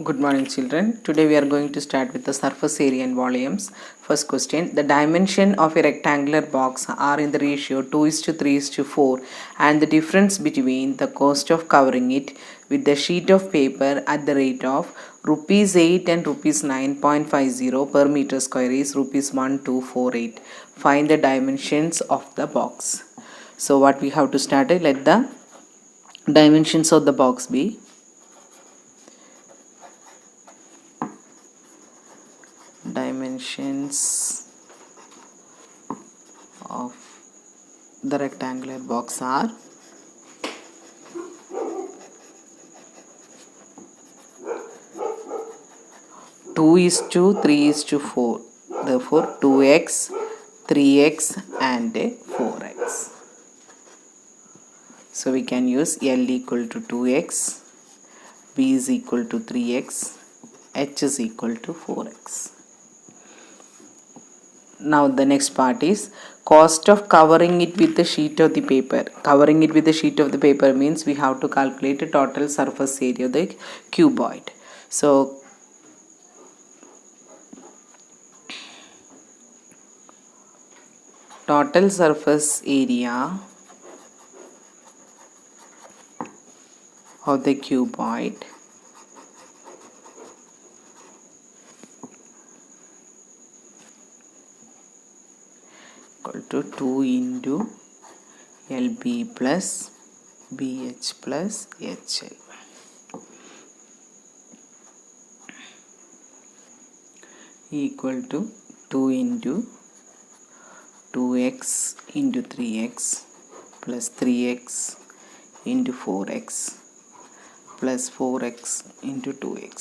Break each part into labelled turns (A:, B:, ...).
A: Good morning, children. Today we are going to start with the surface area and volumes. First question: the dimension of a rectangular box are in the ratio 2:3:4, and the difference between the cost of covering it with the sheet of paper at the rate of rupees 8 and rupees 9.50 per meter square is rupees 1248. Find the dimensions of the box. So what we have to start, let the dimensions of the box be dimensions of the rectangular box are 2:3:4. Therefore 2x, 3x and 4x. So we can use L equal to 2x, B is equal to 3x, H is equal to 4x. Now the next part is cost of covering it with the sheet of the paper. Covering it with the sheet of the paper means we have to calculate the total surface area of the cuboid. So total surface area of the cuboid equal to 2 into LB plus BH plus HL equal to 2 into 2x into 3x plus 3x into 4x plus 4x into 2x.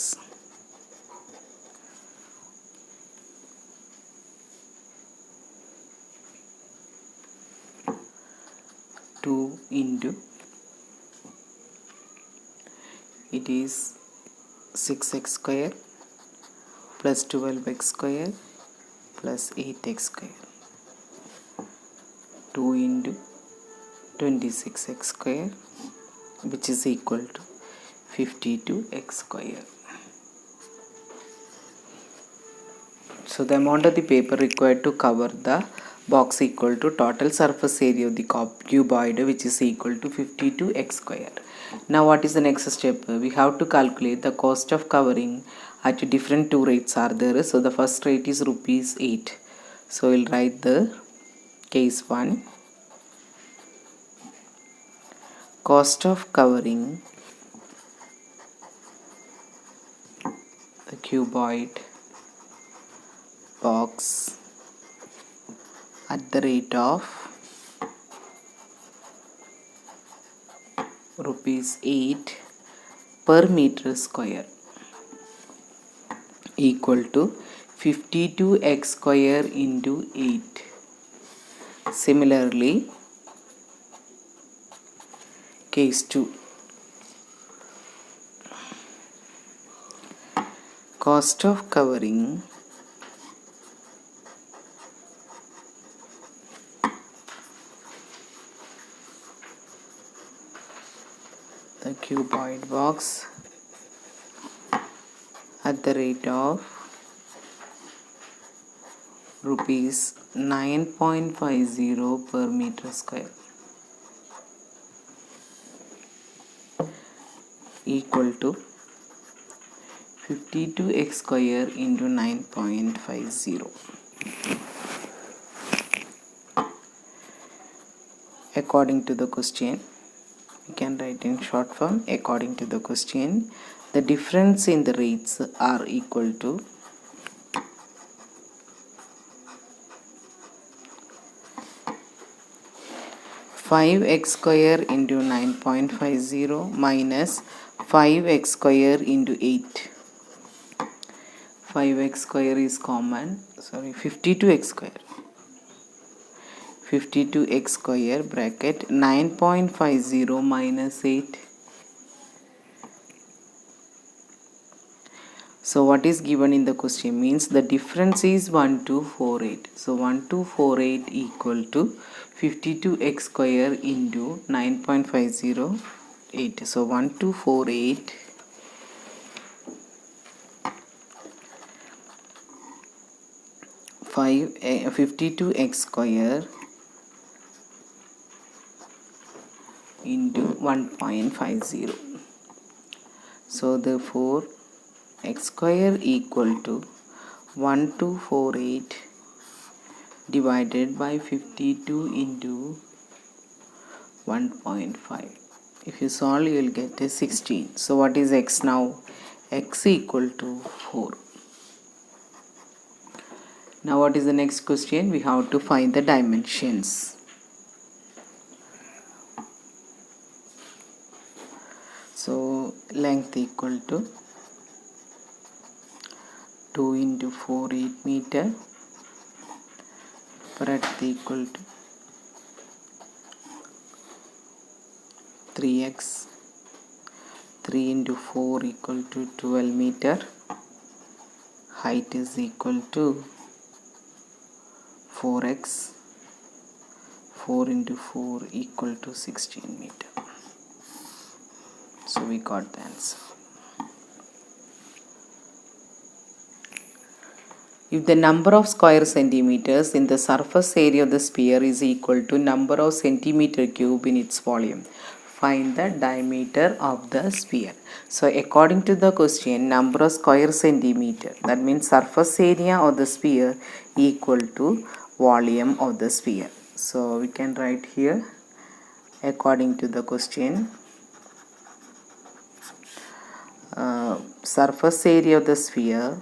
A: Two into it is 6x square plus 12x square plus 8x square. 2 into 26x square, which is equal to 52x square. So the amount of the paper required to cover the box equal to total surface area of the cuboid, which is equal to 52x square. Now what is the next step? We have to calculate the cost of covering at different two rates are there. So the first rate is rupees 8. So we'll write the case 1. Cost of covering the cuboid box at the rate of rupees 8 per meter square equal to 52x square into 8. Similarly, case 2. Cost of covering the cuboid box at the rate of rupees 9.50 per meter square equal to 52x square into 9.50. According to the question, we can write in short form. According to the question, the difference in the rates are equal to 5x square into 9.50 minus 5x square into 8. 5x square is common, 52x square. 52x square bracket 9.50 minus 8. So what is given in the question means the difference is 1248. So 1248 equal to 52x square into 9.508. So 1248 52x square into 1.50. So therefore x square equal to 1248 divided by 52 into 1.5. If you solve, you will get a 16. So what is x now? X equal to 4. Now what is the next question? We have to find the dimensions. So length equal to 2 into 4, 8 meter. Breadth equal to 3x. 3 into 4 equal to 12 meter. Height is equal to 4x. 4 into 4 equal to 16 meter. So we got the answer. If the number of square centimeters in the surface area of the sphere is equal to number of centimeter cube in its volume, find the diameter of the sphere. So according to the question, number of square centimeter, that means surface area of the sphere equal to volume of the sphere. So we can write here according to the question, surface area of the sphere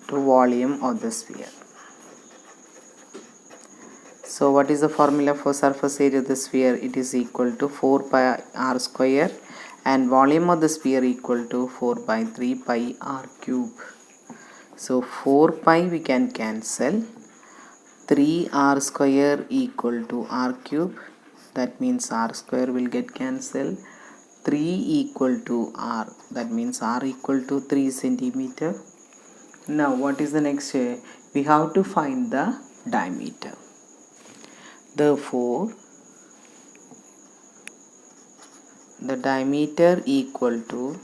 A: to volume of the sphere. So what is the formula for surface area of the sphere? It is equal to 4 pi r square, and volume of the sphere equal to 4 by 3 pi r cube. So 4 pi we can cancel. 3 r square equal to r cube, that means r square will get cancelled. 3 equal to r, that means r equal to 3 centimeter. Now what is the next? We have to find the diameter. Therefore the diameter equal to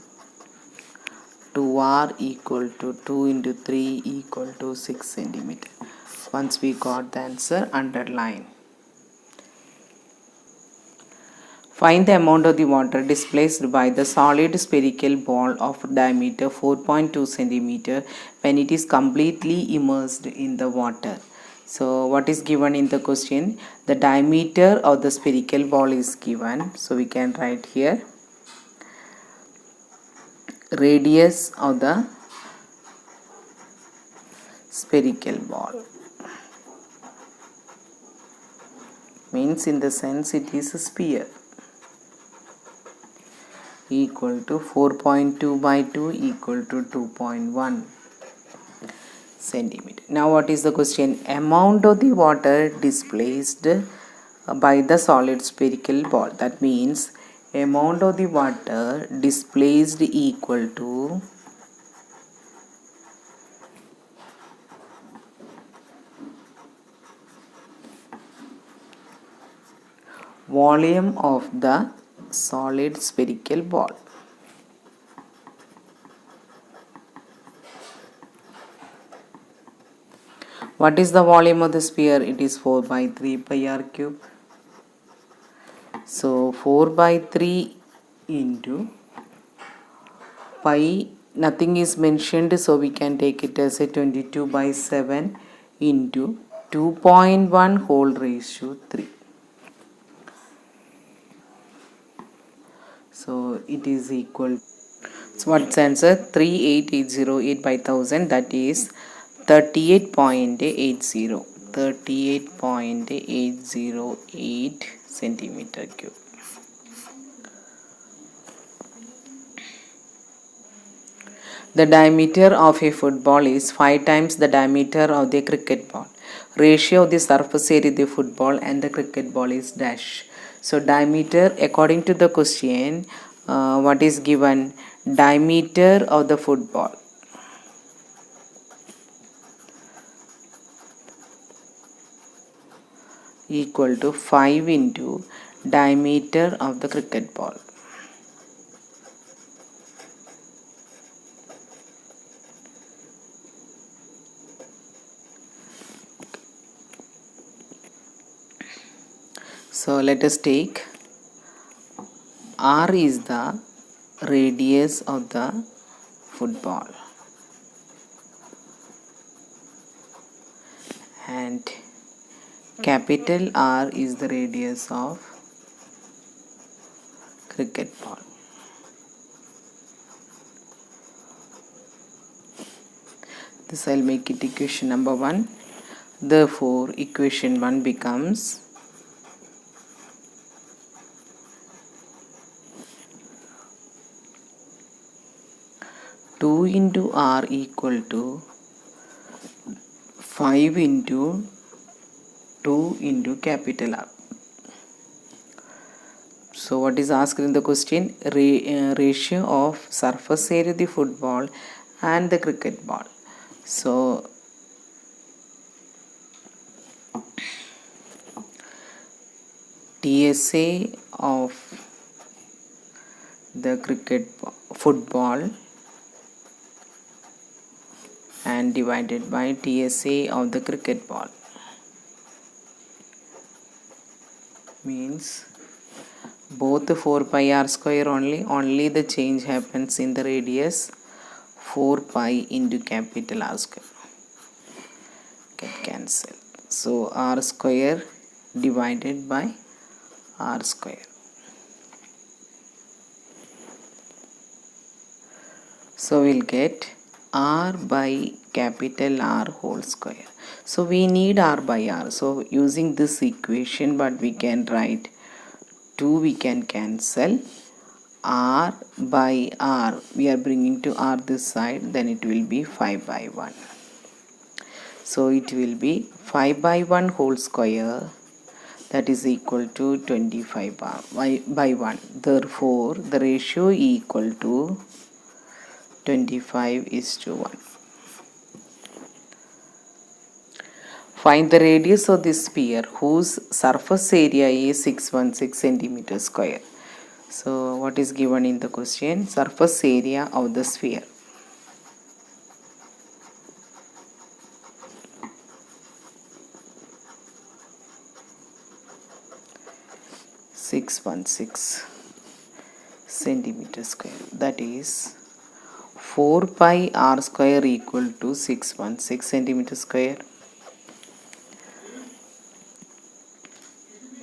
A: 2r equal to 2 into 3 equal to 6 centimeter. Once we got the answer, underline. Find the amount of the water displaced by the solid spherical ball of diameter 4.2 centimeter when it is completely immersed in the water. So what is given in the question? The diameter of the spherical ball is given. So we can write here radius of the spherical ball. Means in the sense it is a sphere, equal to 4.2 by 2 equal to 2.1 centimeter. Now what is the question? Amount of the water displaced by the solid spherical ball. That means amount of the water displaced equal to volume of the solid spherical ball. What is the volume of the sphere? It is 4 by 3 pi r cube. So 4 by 3 into pi, nothing is mentioned, so we can take it as a 22 by 7 into 2.1 whole raised to 3. So it is equal. So what's answer? 38808 by 1000, that is 38.80. 38.808 centimeter cube. The diameter of a football is 5 times the diameter of the cricket ball. Ratio of the surface area of the football and the cricket ball is dash. So diameter, according to the question, what is given? Diameter of the football equal to 5 into diameter of the cricket ball. So let us take R is the radius of the football and capital R is the radius of cricket ball. This I'll make it equation number 1. Therefore equation 1 becomes 2 into R equal to 5 into 2 into capital R. So what is asked in the question? Ratio of surface area of the football and the cricket ball. So TSA of the football and divided by TSA of the cricket ball means both 4 pi r square only the change happens in the radius 4 pi into capital R square get cancel. So R square divided by R square. So we'll get R by capital R whole square. So we need R by R. So using this equation, but we can write 2 we can cancel. R by R we are bringing to R this side, then it will be 5 by 1. So it will be 5 by 1 whole square, that is equal to 25 by 1. Therefore the ratio equal to 25:1. Find the radius of this sphere whose surface area is 616 centimeter square. So what is given in the question? Surface area of the sphere. centimeter square, that is 4 pi r square equal to 616 centimeter square.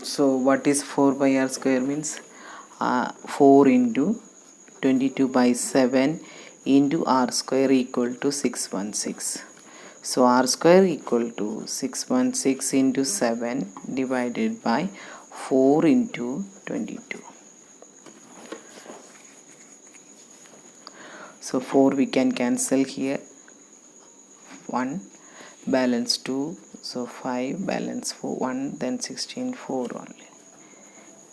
A: So what is 4 pi r square means? 4 into 22 by 7 into r square equal to 616. So r square equal to 616 into 7 divided by 4 into 22. So 4 we can cancel here, 1 balance 2, so 5 balance 4, 1, then 16, 4 only.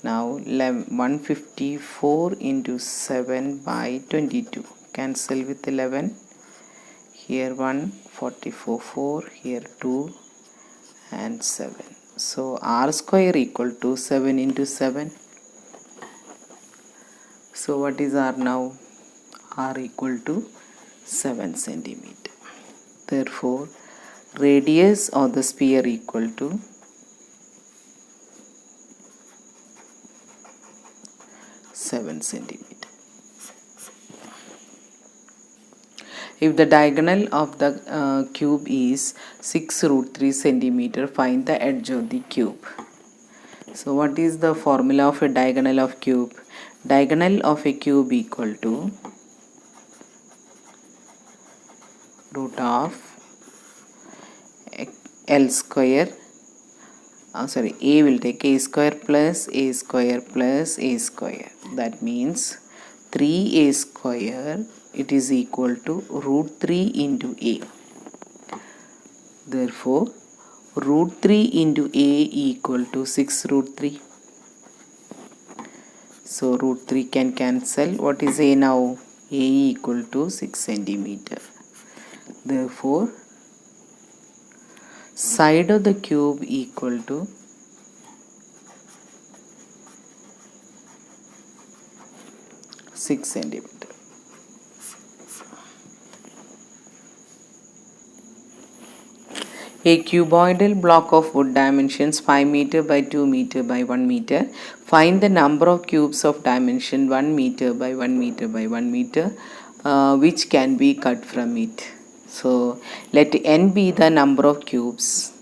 A: Now 154 into 7 by 22, cancel with 11, here 1, 44, 4, here 2 and 7. So r square equal to 7 into 7. So what is r now? R equal to 7 centimeter. Therefore radius of the sphere equal to 7 centimeter. If the diagonal of the cube is 6√3 centimeter, find the edge of the cube. So what is the formula of a diagonal of cube? Diagonal of a cube equal to root of L square, A will take a square plus a square plus a square. That means 3a square, it is equal to √3 into a. Therefore √3 into a equal to 6√3. So √3 can cancel. What is a now? A equal to 6 centimeter. Therefore side of the cube equal to 6 centimeter. A cuboidal block of wood dimensions 5 meter by 2 meter by 1 meter. Find the number of cubes of dimension 1 meter by 1 meter by 1 meter which can be cut from it. So let n be the number of cubes.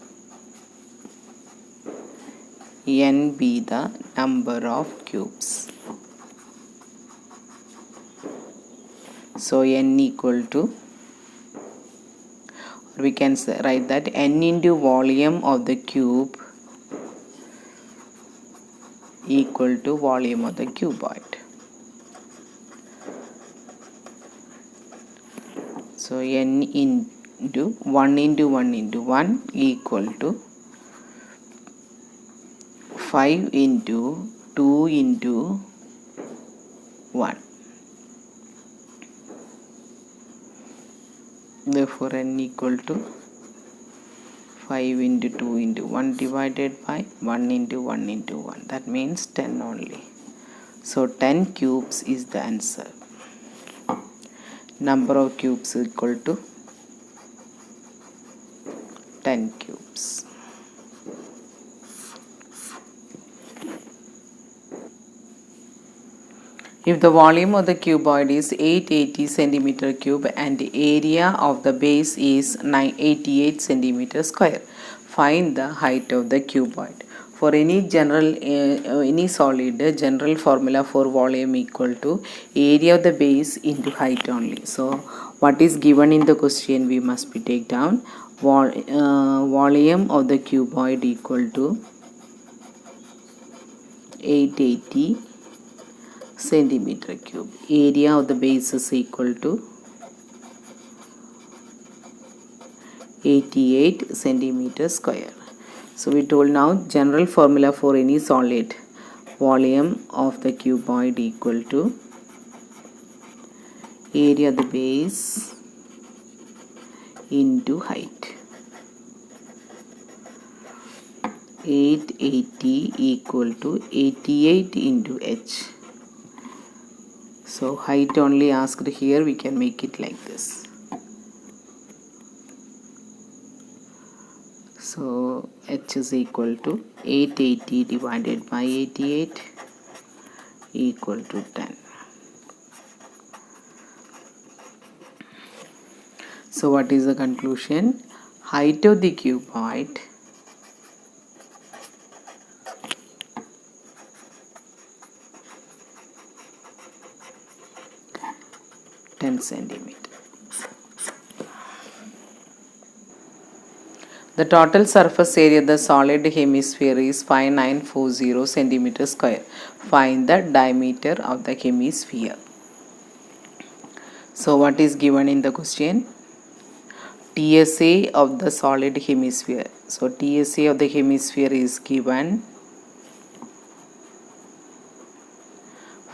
A: N be the number of cubes. So n equal to, we can write that n into volume of the cube equal to volume of the cuboid. So n into 1 into 1 into 1 equal to 5 into 2 into 1. Therefore n equal to 5 into 2 into 1 divided by 1 into 1 into 1. That means 10 only. So 10 cubes is the answer. Number of cubes equal to 10 cubes. If the volume of the cuboid is 880 centimeter cube and the area of the base is 988 centimeter square, find the height of the cuboid. For any any solid, general formula for volume equal to area of the base into height only. So what is given in the question we must be take down. Volume of the cuboid equal to 880 centimeter cube. Area of the base is equal to 88 centimeter square. So we told now general formula for any solid, volume of the cuboid equal to area of the base into height. 880 equal to 88 into h. So height only asked here, we can make it like this. So h is equal to 880 divided by 88 equal to 10. So what is the conclusion? Height of the cuboid centimeter. The total surface area of the solid hemisphere is 5940 centimeter square. Find the diameter of the hemisphere. So what is given in the question? TSA of the solid hemisphere. So TSA of the hemisphere is given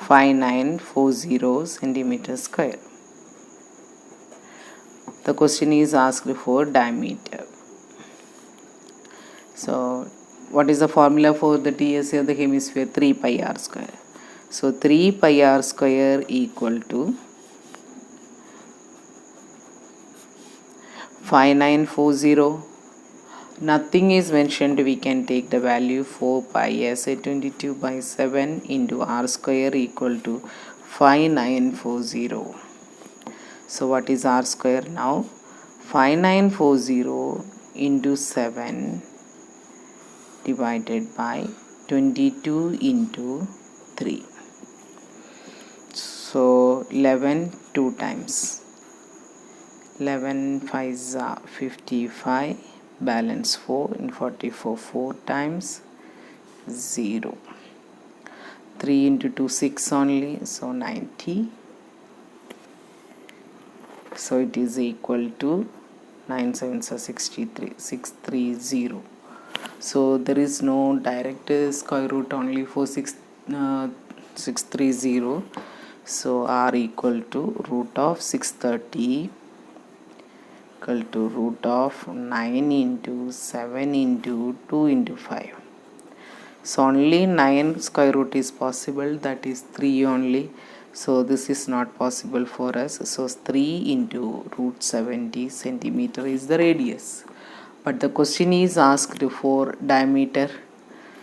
A: 5940 centimeter square. The question is asked for diameter. So what is the formula for the TSA of the hemisphere? 3 pi r square. So 3 pi r square equal to 5940. Nothing is mentioned, we can take the value 4 pi as a 22 by 7 into r square equal to 5940. So what is r square now? 5940 into 7 divided by 22 into 3. So 11 2 times. 11 5s are 55, balance 4 and 44 4 times 0. 3 into 2 6 only, so 90. So it is equal to 9 7s are 63, 630. So there is no direct square root only for 630. So r equal to root of 630 equal to root of 9 into 7 into 2 into 5. So only 9 square root is possible, that is 3 only. So this is not possible for us. So 3 into root 70 centimeter is the radius. but the question is asked for diameter.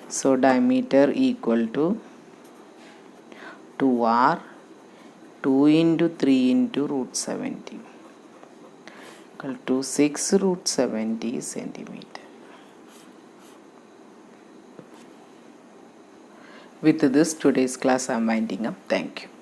A: So diameter equal to 2r 2 into 3 into root 70 equal to 6 root 70 centimeter. With this, today's class I am winding up. Thank you.